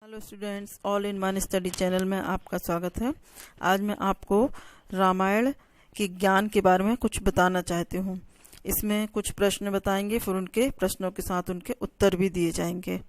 Hello students, all in one study channel में आपका स्वागत है। आज मैं आपको रामायण के ज्ञान के बारे में कुछ बताना चाहती हूँ। इसमें कुछ प्रश्न बताएंगे, फिर उनके प्रश्नों के साथ उनके उत्तर भी दिए जाएंगे।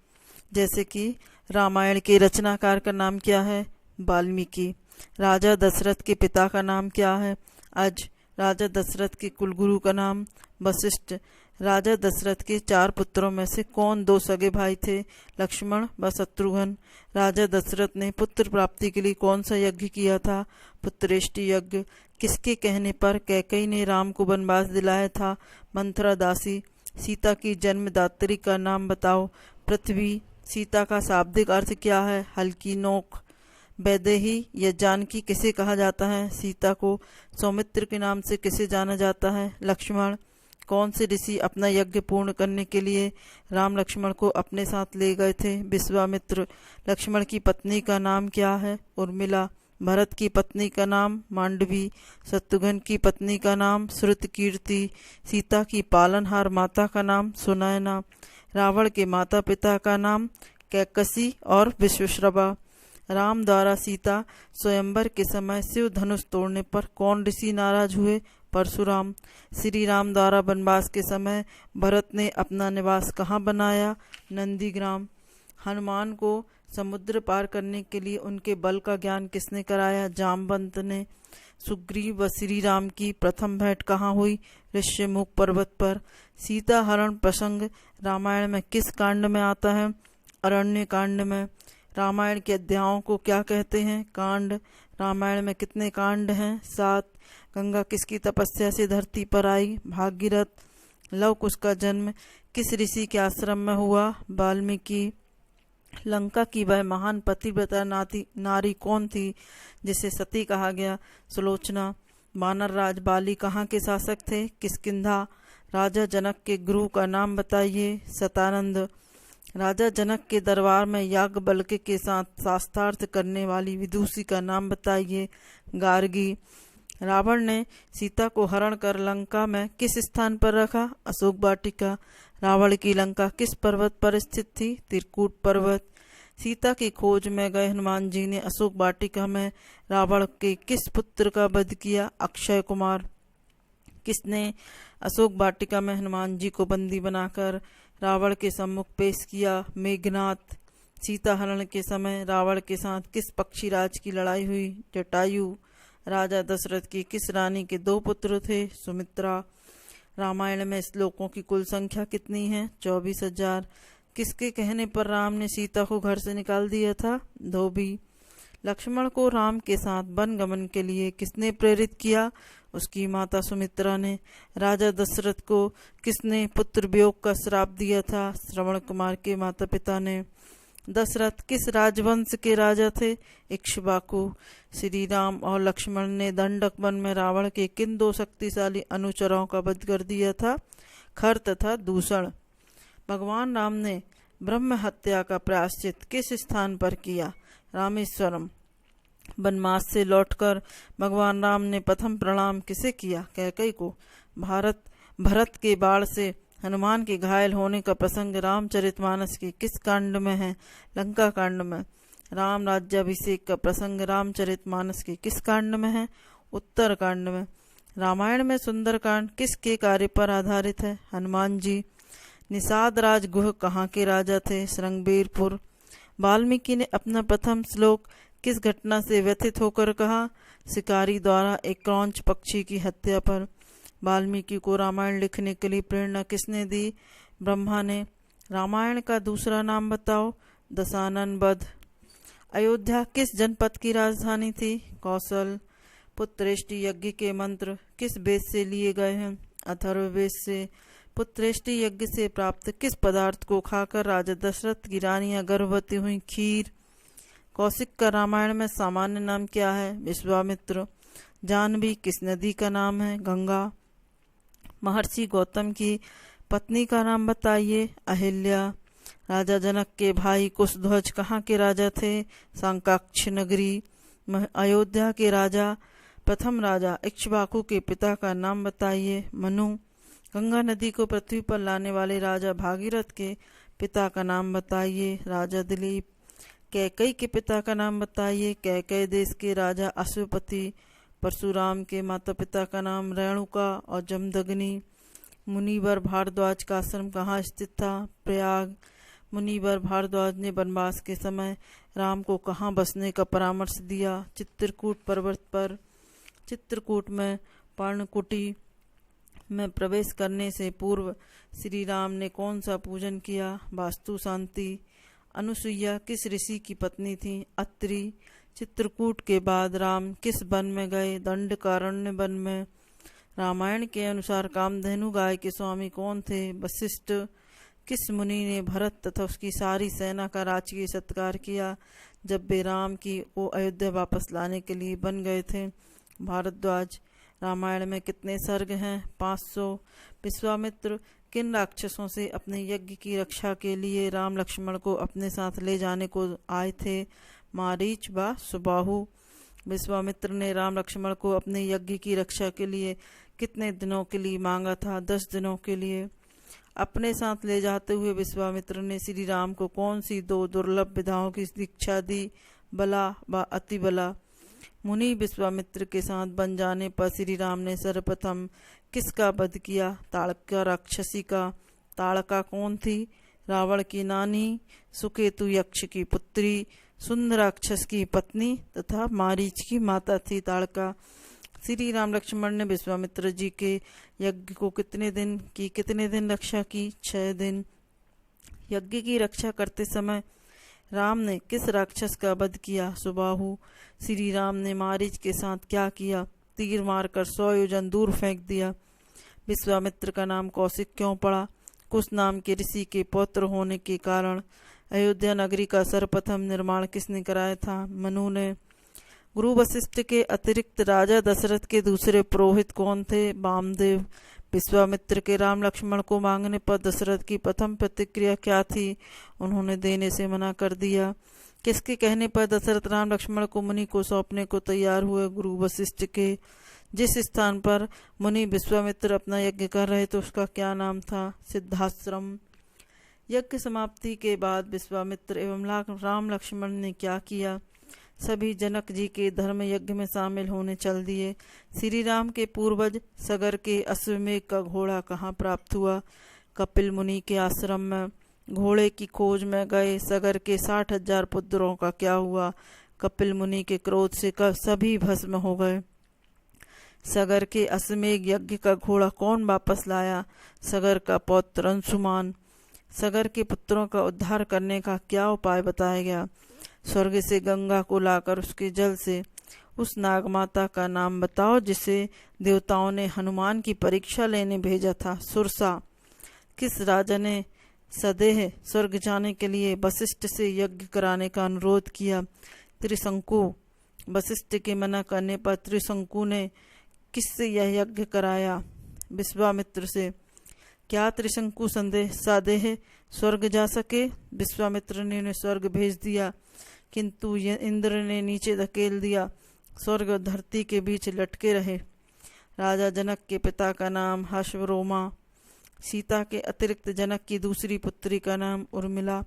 जैसे कि रामायण के रचनाकार का नाम क्या है? वाल्मीकि। राजा दशरथ के पिता का नाम क्या है? अज। राजा दशरथ के कुलगुरु का नाम वशिष्ठ। राजा दशरथ के 4 पुत्रों में से कौन 2 सगे भाई थे? लक्ष्मण व शत्रुघ्न। राजा दशरथ ने पुत्र प्राप्ति के लिए कौन सा यज्ञ किया था? पुत्रेष्टि यज्ञ। किसके कहने पर कैकेयी ने राम को वनवास दिलाया था? मंथरा दासी। सीता की जन्मदात्री का नाम बताओ। पृथ्वी। सीता का शाब्दिक अर्थ क्या है? हल्की नोक। वैदेही या जानकी किसे कहा जाता है? सीता को। सौमित्र के नाम से किसे जाना जाता है? लक्ष्मण। कौन से ऋषि अपना यज्ञ पूर्ण करने के लिए राम लक्ष्मण को अपने साथ ले गए थे? विश्वामित्र। लक्ष्मण की पत्नी का नाम क्या है? उर्मिला। भरत की पत्नी का नाम मांडवी। शत्रुघ्न की पत्नी का नाम श्रुतकीर्ति। सीता की पालनहार माता का नाम सुनयना। रावण के माता पिता का नाम कैकसी और विश्वश्रवा। राम द्वारा सीता स्वयंवर के समय शिव धनुष तोड़ने पर कौन ऋषि नाराज हुए? परशुराम। श्री राम द्वारा वनवास के समय भरत ने अपना निवास कहाँ बनाया? नंदीग्राम। हनुमान को समुद्र पार करने के लिए उनके बल का ज्ञान किसने कराया? जामवंत ने। सुग्रीव व श्री राम की प्रथम भेंट कहाँ हुई? ऋष्यमुख पर्वत पर। सीता हरण प्रसंग रामायण में किस कांड में आता है? अरण्य कांड में। रामायण के अध्यायों को क्या कहते हैं? कांड। रामायण में कितने कांड हैं? 7। गंगा किसकी तपस्या से धरती पर आई? भागीरथ। लव कुश का जन्म किस ऋषि के आश्रम में हुआ? वाल्मीकि। लंका की वह महान पतिव्रता नारी कौन थी जिसे सती कहा गया? सुलोचना। वानर राज बाली कहाँ के शासक थे? किष्किंधा। राजा जनक के गुरु का नाम बताइए? शतानंद। राजा जनक के दरबार में याज्ञवल्क्य के साथ शास्त्रार्थ करने वाली विदुषी का नाम बताइए? गार्गी। रावण ने सीता को हरण कर लंका में किस स्थान पर रखा? अशोक वाटिका। रावण की लंका किस पर्वत पर स्थित थी? त्रिकूट पर्वत। सीता की खोज में गए हनुमान जी ने अशोक वाटिका में रावण के किस पुत्र का वध किया? अक्षय कुमार। किसने अशोक वाटिका में हनुमान जी को बंदी बनाकर रावण के सम्मुख पेश किया? मेघनाथ। सीता हरण के समय रावण के साथ किस पक्षीराज की लड़ाई हुई? जटायु। राजा दशरथ की किस रानी के 2 पुत्र थे? सुमित्रा। रामायण में श्लोकों की कुल संख्या कितनी है? 24,000। किसके कहने पर राम ने सीता को घर से निकाल दिया था? धोबी। लक्ष्मण को राम के साथ वन गमन के लिए किसने प्रेरित किया? उसकी माता सुमित्रा ने। राजा दशरथ को किसने पुत्र वियोग का श्राप दिया था? श्रवण कुमार के माता पिता ने। दशरथ किस राजवंश के राजा थे? इक्ष्वाकु। श्री राम और लक्ष्मण ने दंडक वन में रावण के किन 2 शक्तिशाली अनुचरों का वध कर दिया था? खर तथा दूषण। भगवान राम ने ब्रह्म हत्या का प्रायश्चित किस स्थान पर किया? रामेश्वरम। वनवास से लौटकर भगवान राम ने प्रथम प्रणाम किसे किया? कैकेयी को। भरत के बाण से हनुमान के घायल होने का प्रसंग रामचरितमानस के किस कांड में है? लंका कांड में। राम राज्याभिषेक का प्रसंग रामचरितमानस के किस कांड में है? उत्तर कांड में। रामायण में सुंदरकांड किसके कार्य पर आधारित है? हनुमान जी। निषाद राज गुह कहाँ के राजा थे? श्रृंगबेरपुर। वाल्मीकि ने अपना प्रथम श्लोक किस घटना से व्यथित होकर कहा? शिकारी द्वारा एक क्रौंच पक्षी की हत्या पर। वाल्मीकि को रामायण लिखने के लिए प्रेरणा किसने दी? ब्रह्मा ने। रामायण का दूसरा नाम बताओ? दशानन वध। अयोध्या किस जनपद की राजधानी थी? कौशल। पुत्रेष्टि यज्ञ के मंत्र किस वेद से लिए गए हैं? अथर्ववेद से। पुत्रेष्टि यज्ञ से प्राप्त किस पदार्थ को खाकर राजा दशरथ की रानियां गर्भवती हुई? खीर। कौशिक का रामायण में सामान्य नाम क्या है? विश्वामित्र। जाह्नवी किस नदी का नाम है? गंगा। महर्षि गौतम की पत्नी का नाम बताइए? अहिल्या। राजा जनक के भाई कुशध्वज कहाँ के राजा थे? सांकाक्ष नगरी। अयोध्या के प्रथम राजा इक्ष्वाकु के पिता का नाम बताइए? मनु। गंगा नदी को पृथ्वी पर लाने वाले राजा भागीरथ के पिता का नाम बताइए? राजा दिलीप। कैकई के पिता का नाम बताइए। कैकई देश के राजा अश्वपति। परशुराम के माता पिता का नाम रेणुका और जमदग्नि। मुनिवर भारद्वाज का आश्रम कहाँ स्थित था? प्रयाग। मुनिवर भारद्वाज ने वनवास के समय राम को कहाँ बसने का परामर्श दिया? चित्रकूट पर्वत पर। चित्रकूट में पर्णकुटी में प्रवेश करने से पूर्व श्री राम ने कौन सा पूजन किया? वास्तु शांति। अनुसुईया किस ऋषि की पत्नी थी? अत्रि। चित्रकूट के बाद राम किस वन में गए? दंडकारण्य वन में। रामायण के अनुसार कामधेनु गाय के स्वामी कौन थे? वशिष्ठ। किस मुनि ने भरत तथा उसकी सारी सेना का राजकीय सत्कार किया जब वे राम की अयोध्या वापस लाने के लिए बन गए थे? भारद्वाज। रामायण में कितने सर्ग हैं? 500। विश्वामित्र किन राक्षसों से अपने यज्ञ की रक्षा के लिए राम लक्ष्मण को अपने साथ ले जाने को आए थे? मारीच व सुबाहु। विश्वामित्र ने राम लक्ष्मण को अपने यज्ञ की रक्षा के लिए कितने दिनों के लिए मांगा था? 10 दिनों के लिए। अपने साथ ले जाते हुए विश्वामित्र ने श्री राम को कौन सी 2 दुर्लभ विधाओं की दीक्षा दी? बला व अति बला। मुनि विश्वामित्र के साथ बन जाने पर श्री राम ने सर्वप्रथम किसका वध किया? ताड़का राक्षसी का। ताड़का कौन थी? रावण की नानी, सुकेतु यक्ष की पुत्री, सुंद राक्षस की पत्नी तथा मारीच की माता थी ताड़का। श्री राम लक्ष्मण ने विश्वामित्र जी के यज्ञ को कितने दिन रक्षा की? 6 दिन। यज्ञ की रक्षा करते समय राम ने किस राक्षस का वध किया? सुबाहु। श्री राम ने मारीच के साथ क्या किया? तीर मारकर 100 योजन दूर फेंक दिया। विश्वामित्र का नाम कौशिक क्यों पड़ा? कुश नाम के ऋषि के पौत्र होने के कारण। अयोध्या नगरी का सर्वप्रथम निर्माण किसने कराया था? मनु ने। गुरु वशिष्ठ के अतिरिक्त राजा दशरथ के दूसरे पुरोहित कौन थे? वामदेव। विश्वामित्र के राम लक्ष्मण को मांगने पर दशरथ की प्रथम प्रतिक्रिया क्या थी? उन्होंने देने से मना कर दिया। किसके कहने पर दशरथ राम लक्ष्मण को मुनि को सौंपने को तैयार हुए? गुरु वशिष्ठ के। जिस स्थान पर मुनि विश्वामित्र अपना यज्ञ कर रहे थे उसका क्या नाम था? सिद्धाश्रम। यज्ञ समाप्ति के बाद विश्वामित्र एवं राम लक्ष्मण ने क्या किया? सभी जनक जी के धर्म यज्ञ में शामिल होने चल दिए। श्री राम के पूर्वज सगर के अश्वमेघ का घोड़ा कहाँ प्राप्त हुआ? कपिल मुनि के आश्रम में। घोड़े की खोज में गए सगर के 60,000 पुत्रों का क्या हुआ? कपिल मुनि के क्रोध से सभी भस्म हो गए। सगर के अश्वमेघ यज्ञ का घोड़ा कौन वापस लाया? सगर का पौत्र अंशुमान। सगर के पुत्रों का उद्धार करने का क्या उपाय बताया गया? स्वर्ग से गंगा को लाकर उसके जल से उस नागमाता का नाम बताओ जिसे देवताओं ने हनुमान की परीक्षा लेने भेजा था। सुरसा। किस राजा ने सदेह स्वर्ग जाने के लिए वशिष्ठ से यज्ञ कराने का अनुरोध किया? त्रिशंकु। वशिष्ठ के मना करने पर त्रिशंकु ने किससे यह यज्ञ कराया? विश्वामित्र से। क्या त्रिशंकु सदेह स्वर्ग जा सके? विश्वामित्र ने उन्हें स्वर्ग भेज दिया किंतु इंद्र ने नीचे धकेल दिया। स्वर्ग और धरती के बीच लटके रहे। राजा जनक के पिता का नाम हर्षरोमा। सीता के अतिरिक्त जनक की दूसरी पुत्री का नाम उर्मिला।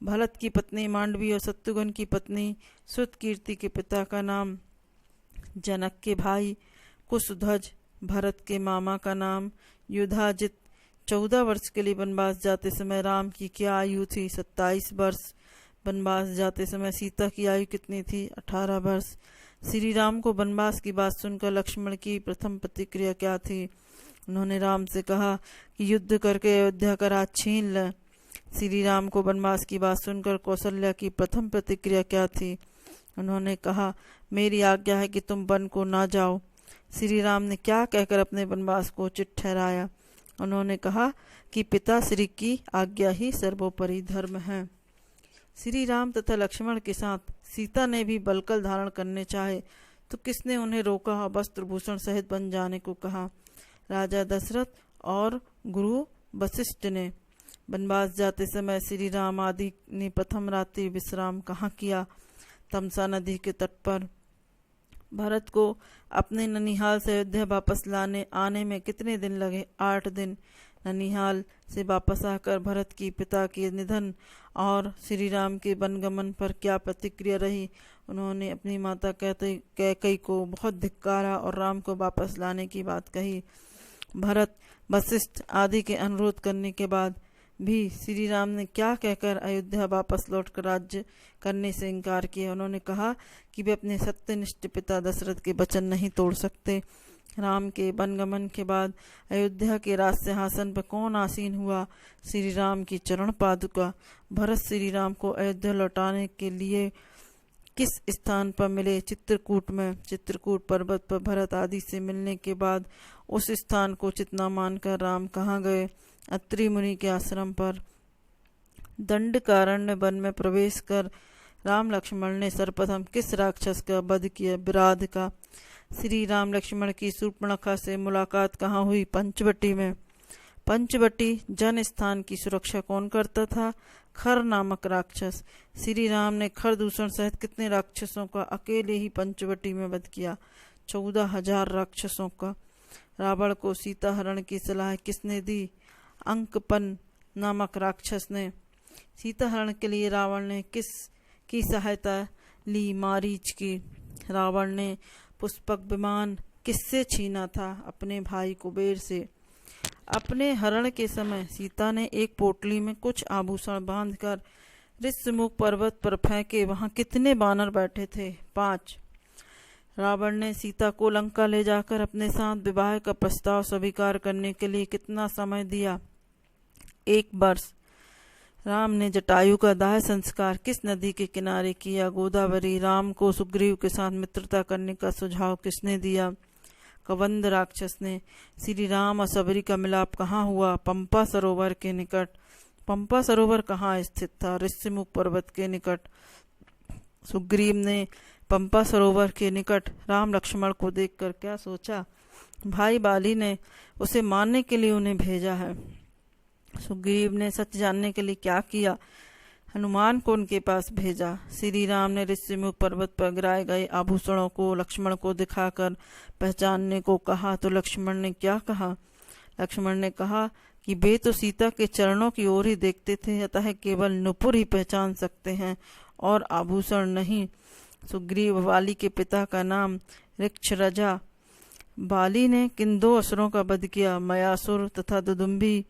भरत की पत्नी मांडवी और शत्रुघ्न की पत्नी सुतकीर्ति के पिता का नाम जनक के भाई कुशध्वज। भरत के मामा का नाम युधाजित। 14 वर्ष के लिए वनवास जाते समय राम की क्या आयु थी? 27 वर्ष। वनवास जाते समय सीता की आयु कितनी थी? 18 वर्ष। श्री राम को वनवास की बात सुनकर लक्ष्मण की प्रथम प्रतिक्रिया क्या थी? उन्होंने राम से कहा कि युद्ध करके अयोध्या का राज छीन ले। श्री राम को वनवास की बात सुनकर कौशल्या की प्रथम प्रतिक्रिया क्या थी? उन्होंने कहा मेरी आज्ञा है कि तुम वन को ना जाओ। श्री राम ने क्या कहकर अपने वनवास को उचित ठहराया? उन्होंने कहा कि पिता श्री की आज्ञा ही सर्वोपरि धर्म है। श्री राम तथा लक्ष्मण के साथ सीता ने भी बलकल धारण करने चाहे तो किसने उन्हें रोका और वस्त्र भूषण सहित बन जाने को कहा? राजा दशरथ और गुरु वशिष्ठ ने। वनवास जाते समय श्री राम आदि ने प्रथम रात्रि विश्राम कहाँ किया? तमसा नदी के तट पर। भरत को अपने ननिहाल से अयोध्या वापस आने में कितने दिन लगे? 8 दिन। ननिहाल से वापस आकर भरत की पिता के निधन और श्री राम के वनगमन पर क्या प्रतिक्रिया रही। उन्होंने अपनी माता कैकई को बहुत धिक्कारा और राम को वापस लाने की बात कही। भरत, वशिष्ठ आदि के अनुरोध करने के बाद भी श्री राम ने क्या कहकर अयोध्या वापस लौटकर राज्य करने से इनकार किया। उन्होंने कहा कि वे अपने सत्यनिष्ठ पिता दशरथ के वचन नहीं तोड़ सकते। राम के वनगमन के बाद अयोध्या के राज सिंहासन पर कौन आसीन हुआ? श्री राम की चरण पादुका। भरत श्री राम को अयोध्या लौटाने के लिए किस स्थान पर मिले? चित्रकूट में। चित्रकूट पर्वत पर भरत आदि से मिलने के बाद उस स्थान को चितना मानकर राम कहाँ गए? अत्रि मुनि के आश्रम पर। दंडकारण्य वन में प्रवेश कर राम लक्ष्मण ने सर्वप्रथम किस राक्षस का वध किया? विराध का। श्री राम लक्ष्मण की शूर्पणखा से मुलाकात कहाँ हुई? पंचवटी में। पंचवटी जन स्थान की सुरक्षा कौन करता था? खर नामक राक्षस। श्री राम ने खर दूषण सहित कितने राक्षसों का अकेले ही पंचवटी में वध किया? 14,000 राक्षसों का। रावण को सीता हरण की सलाह किसने दी? अंकपन नामक राक्षस ने। सीता हरण के लिए रावण ने किस की सहायता ली? मारीच की। रावण ने पुष्पक विमान किससे छीना था? अपने भाई कुबेर से। अपने हरण के समय सीता ने एक पोटली में कुछ आभूषण बांधकर ऋष्यमुख पर्वत पर फेंके। वहां कितने बानर बैठे थे? 5। रावण ने सीता को लंका ले जाकर अपने साथ विवाह का प्रस्ताव स्वीकार करने के लिए कितना समय दिया? 1 वर्ष। राम ने जटायु का दाह संस्कार किस नदी के किनारे किया? गोदावरी। राम को सुग्रीव के साथ मित्रता करने का सुझाव किसने दिया? कबंध राक्षस ने। श्री राम और सबरी का मिलाप कहाँ हुआ? पंपा सरोवर के निकट। पंपा सरोवर कहाँ स्थित था? ऋष्यमुख पर्वत के निकट। सुग्रीव ने पंपा सरोवर के निकट राम लक्ष्मण को देखकर क्या सोचा? भाई बाली ने उसे मारने के लिए उन्हें भेजा है। सुग्रीव ने सच जानने के लिए क्या किया? हनुमान को उनके पास भेजा। श्री राम ने ऋष्यमुख पर्वत पर गिराए गए आभूषणों को लक्ष्मण को दिखाकर पहचानने को कहा तो लक्ष्मण ने क्या कहा? लक्ष्मण ने कहा कि वे तो सीता के चरणों की ओर ही देखते थे, अतः केवल नुपुर ही पहचान सकते हैं और आभूषण नहीं। सुग्रीव बाली के पिता का नाम ऋक्षरजा। बाली ने किन 2 असुरों का वध किया? मयासुर तथा दुदुम्बी।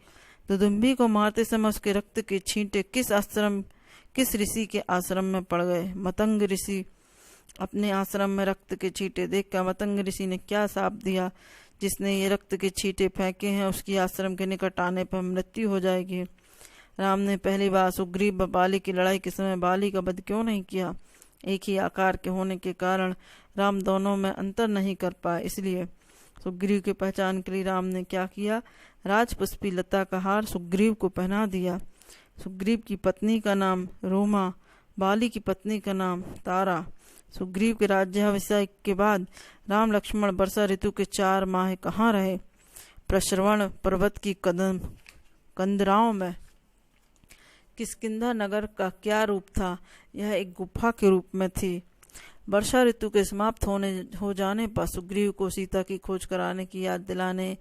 दुदुम्बी को मारते समय उसके रक्त के छींटे किस ऋषि के आश्रम में पड़ गए? मतंग ऋषि। अपने आश्रम में रक्त के छींटे देखकर मतंग ऋषि ने क्या शाप दिया? जिसने ये रक्त के छींटे फेंके हैं उसकी आश्रम के निकट आने पर मृत्यु हो जाएगी। राम ने पहली बार सुग्रीव व बाली की लड़ाई के समय बाली का वध क्यों नहीं किया? एक ही आकार के होने के कारण राम दोनों में अंतर नहीं कर पाए, इसलिए। सुग्रीव की पहचान के लिए राम ने क्या किया? राजपुष्पी लता का हार सुग्रीव को पहना दिया। सुग्रीव की पत्नी का नाम रोमा, बाली की पत्नी का नाम तारा। सुग्रीव के राज्याभिषेक के बाद राम लक्ष्मण वर्षा ऋतु के 4 माह कहाँ रहे? प्रश्रवण पर्वत की कंदराओं में। किष्किंधा नगर का क्या रूप था? यह एक गुफा के रूप में थी। वर्षा ऋतु के समाप्त हो जाने पर सुग्रीव को सीता की खोज कराने की याद दिलाने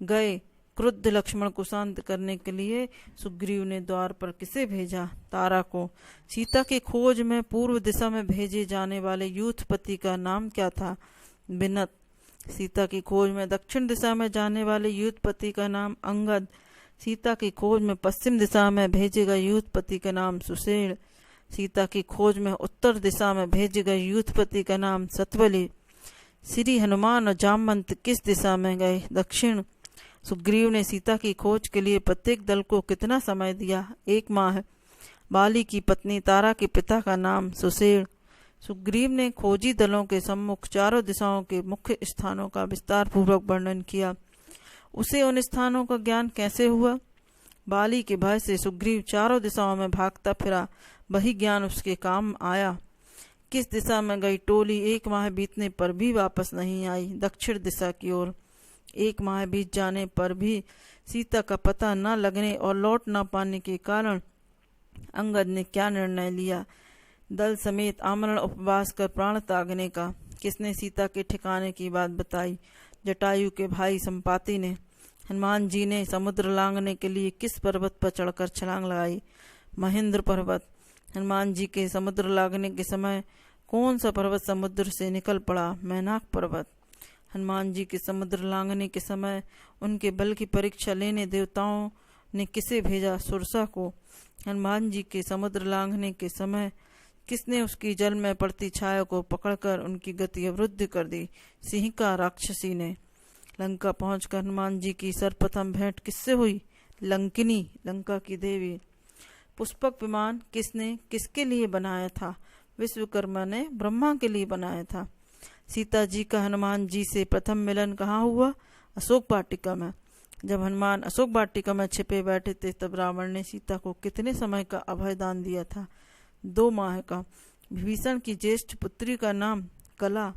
गए क्रुद्ध लक्ष्मण को शांत करने के लिए सुग्रीव ने द्वार पर किसे भेजा? तारा को। सीता की खोज में पूर्व दिशा में भेजे जाने वाले यूथपति का नाम क्या था? बिनत। सीता की खोज में दक्षिण दिशा में जाने वाले यूथपति का नाम अंगद। सीता की खोज में पश्चिम दिशा में भेजे गए यूथपति का नाम सुषेण। सीता की खोज में उत्तर दिशा में भेजे गए यूथपति का नाम सतबली। श्री हनुमान और जामवंत किस दिशा में गए? दक्षिण। सुग्रीव ने सीता की खोज के लिए प्रत्येक दल को कितना समय दिया? 1 माह। बाली की पत्नी तारा के पिता का नाम सुषेण। सुग्रीव ने खोजी दलों के सम्मुख चारों दिशाओं के मुख्य स्थानों का विस्तार पूर्वक वर्णन किया। उसे उन स्थानों का ज्ञान कैसे हुआ? बाली के भय से सुग्रीव चारों दिशाओं में भागता फिरा, वही ज्ञान उसके काम आया। किस दिशा में गई टोली 1 माह बीतने पर भी वापस नहीं आई? दक्षिण दिशा की ओर। 1 माह बीत जाने पर भी सीता का पता न लगने और लौट न पाने के कारण अंगद ने क्या निर्णय लिया? दल समेत आमरण उपवास कर प्राण त्यागने का। किसने सीता के ठिकाने की बात बताई? जटायु के भाई संपाति ने। हनुमान जी ने समुद्र लांघने के लिए किस पर्वत पर चढ़कर छलांग लगाई? महेंद्र पर्वत। हनुमान जी के समुद्र लांघने के समय कौन सा पर्वत समुद्र से निकल पड़ा? मैनाक पर्वत। हनुमान जी के समुद्र लांघने के समय उनके बल की परीक्षा लेने देवताओं ने किसे भेजा? सुरसा को। हनुमान जी के समुद्र लांघने के समय किसने उसकी जल में पड़ती छाया को पकड़कर उनकी गति अवरुद्ध कर दी? सिंहिका राक्षसी ने। लंका पहुंचकर हनुमान जी की सर्वप्रथम भेंट किससे हुई? लंकिनी, लंका की देवी। पुष्पक विमान किसने किसके लिए बनाया था? विश्वकर्मा ने ब्रह्मा के लिए बनाया था। सीता जी का हनुमान जी से प्रथम मिलन कहाँ हुआ? अशोक वाटिका में। जब हनुमान अशोक वाटिका में छिपे बैठे थे तब रावण ने सीता को कितने समय का अभय दान दिया था? 2 माह का। विभीषण की ज्येष्ठ पुत्री का नाम कला,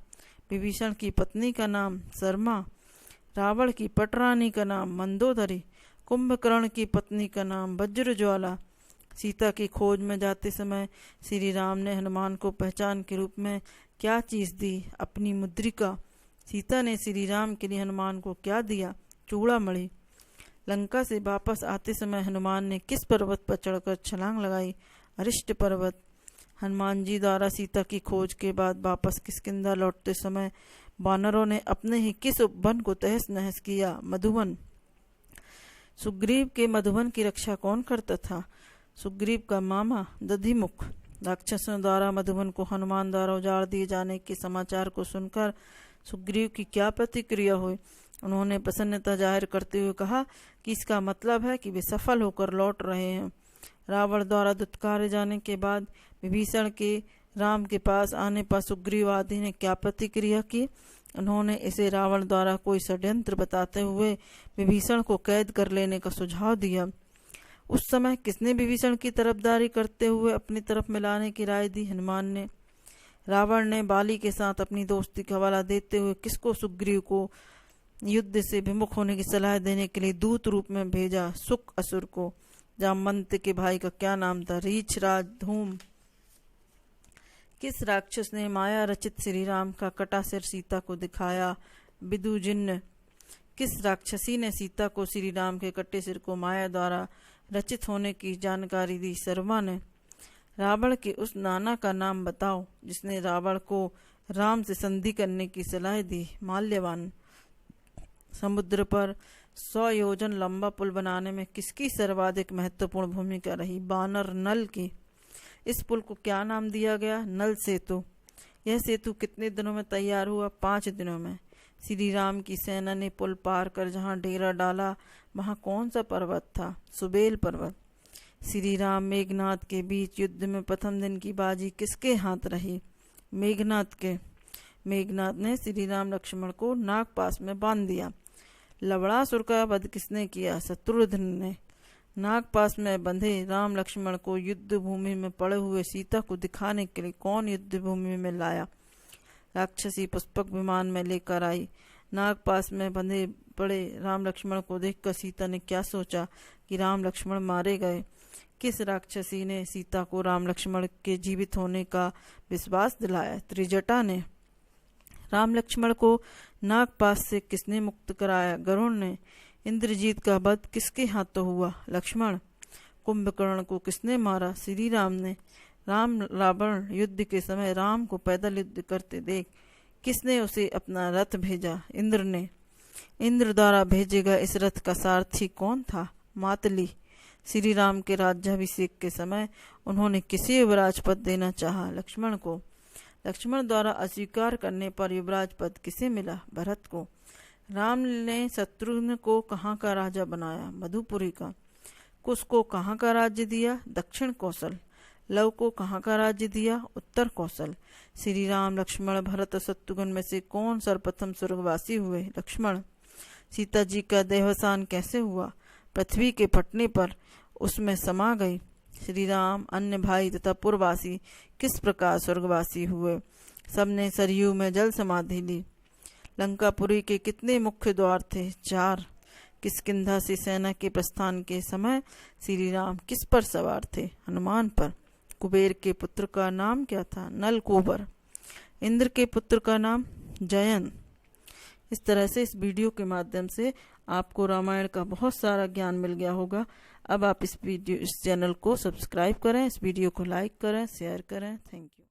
विभीषण की पत्नी का नाम शर्मा, रावण की पटरानी का नाम मंदोदरी, कुंभकर्ण की पत्नी का नाम वज्रज्वाला। सीता की खोज में जाते समय श्री राम ने हनुमान को पहचान के रूप में क्या चीज दी? अपनी मुद्रिका। सीता ने श्री राम के लिए हनुमान को क्या दिया? चूड़ामणि। लंका से वापस आते समय हनुमान ने किस पर्वत पर चढ़कर छलांग लगाई? अरिष्ट पर्वत। हनुमान जी द्वारा सीता की खोज के बाद वापस किष्किंधा लौटते समय वानरों ने अपने ही किस उपवन को तहस नहस किया? मधुवन। सुग्रीव के मधुवन की रक्षा कौन करता था? सुग्रीव का मामा दधिमुख। राक्षसों द्वारा मधुवन को हनुमान द्वारा उजाड़ दिए जाने के समाचार को सुनकर सुग्रीव की क्या प्रतिक्रिया हुई? उन्होंने प्रसन्नता जाहिर करते हुए कहा कि इसका मतलब है कि वे सफल होकर लौट रहे हैं। रावण द्वारा दुत्कारे जाने के बाद विभीषण के राम के पास आने पर सुग्रीव आदि ने क्या प्रतिक्रिया की? उन्होंने इसे रावण द्वारा कोई षड्यंत्र बताते हुए विभीषण को कैद कर लेने का सुझाव दिया। उस समय किसने विभीषण की तरफदारी करते हुए अपनी तरफ मिलाने की राय दी? हनुमान ने। रावण ने बाली के साथ अपनी दोस्ती का हवाला देते हुए किसको सुग्रीव को युद्ध से विमुख होने की सलाह देने के लिए दूत रूप में भेजा? सुक असुर को। जामवंत के भाई का क्या नाम था? रीछ राज धूम। किस राक्षस ने माया रचित श्री राम का कटा सिर सीता को दिखाया? विदुजिन्न। किस राक्षसी ने सीता को श्री राम के कटे सिर को माया द्वारा रचित होने की जानकारी दी? शर्मा ने। रावण के उस नाना का नाम बताओ जिसने रावण को राम से संधि करने की सलाह दी? माल्यवान। समुद्र पर 100 योजन लंबा पुल बनाने में किसकी सर्वाधिक महत्वपूर्ण भूमिका रही? बानर नल की। इस पुल को क्या नाम दिया गया? नल सेतु। यह सेतु कितने दिनों में तैयार हुआ? 5 दिनों में। श्री राम की सेना ने पुल पार कर जहाँ डेरा डाला वहाँ कौन सा पर्वत था? सुबेल पर्वत। श्री राम मेघनाद के बीच युद्ध में प्रथम दिन की बाजी किसके हाथ रही? मेघनाद के। मेघनाद ने श्री राम लक्ष्मण को नागपास में बांध दिया। लवणासुर का वध किसने किया? शत्रुघ्न ने। नागपास में बंधे राम लक्ष्मण को युद्ध भूमि में पड़े हुए सीता को दिखाने के लिए कौन युद्ध भूमि में लाया? राक्षसी पुष्पक विमान में लेकर आई। नागपास में बंधे पड़े राम लक्ष्मण को देखकर सीता ने क्या सोचा कि राम लक्ष्मण मारे गए? किस राक्षसी ने सीता को राम लक्ष्मण के जीवित होने का विश्वास दिलाया? त्रिजटा ने। राम लक्ष्मण को नागपास से किसने मुक्त कराया? गरुड़ ने। इंद्रजीत का वध किसके हाथों हुआ? लक्ष्मण। कुंभकर्ण को किसने मारा? श्री राम ने। राम रावण युद्ध के समय राम को पैदल युद्ध करते देख किसने उसे अपना रथ भेजा? इंद्र ने। इंद्र द्वारा भेजे गए इस रथ का सारथी कौन था? मातली। श्री राम के राज्याभिषेक के समय उन्होंने किसे युवराज पद देना चाहा? लक्ष्मण को। लक्ष्मण द्वारा अस्वीकार करने पर युवराज पद किसे मिला? भरत को। राम ने शत्रुघ्न को कहाँ का राजा बनाया? मधुपुरी का। कुश को कहाँ का राज्य दिया? दक्षिण कौशल। लव को कहाँ का राज्य दिया? उत्तर कौशल। श्री राम लक्ष्मण भरत शत्रुघ्न में से कौन सर्वप्रथम स्वर्गवासी हुए? लक्ष्मण। सीता जी का देहावसान कैसे हुआ? पृथ्वी के फटने पर उसमें समा गई। श्री राम अन्य भाई तथा पूर्ववासी किस प्रकार स्वर्गवासी हुए? सबने सरयू में जल समाधि ली। लंकापुरी के कितने मुख्य द्वार थे? 4। किष्किंधा से सेना के प्रस्थान के समय श्री राम किस पर सवार थे? हनुमान पर। कुबेर के पुत्र का नाम क्या था? नलकूबर। इंद्र के पुत्र का नाम? जयन। इस तरह से इस वीडियो के माध्यम से आपको रामायण का बहुत सारा ज्ञान मिल गया होगा। अब आप इस चैनल को सब्सक्राइब करें, इस वीडियो को लाइक करें, शेयर करें। Thank you.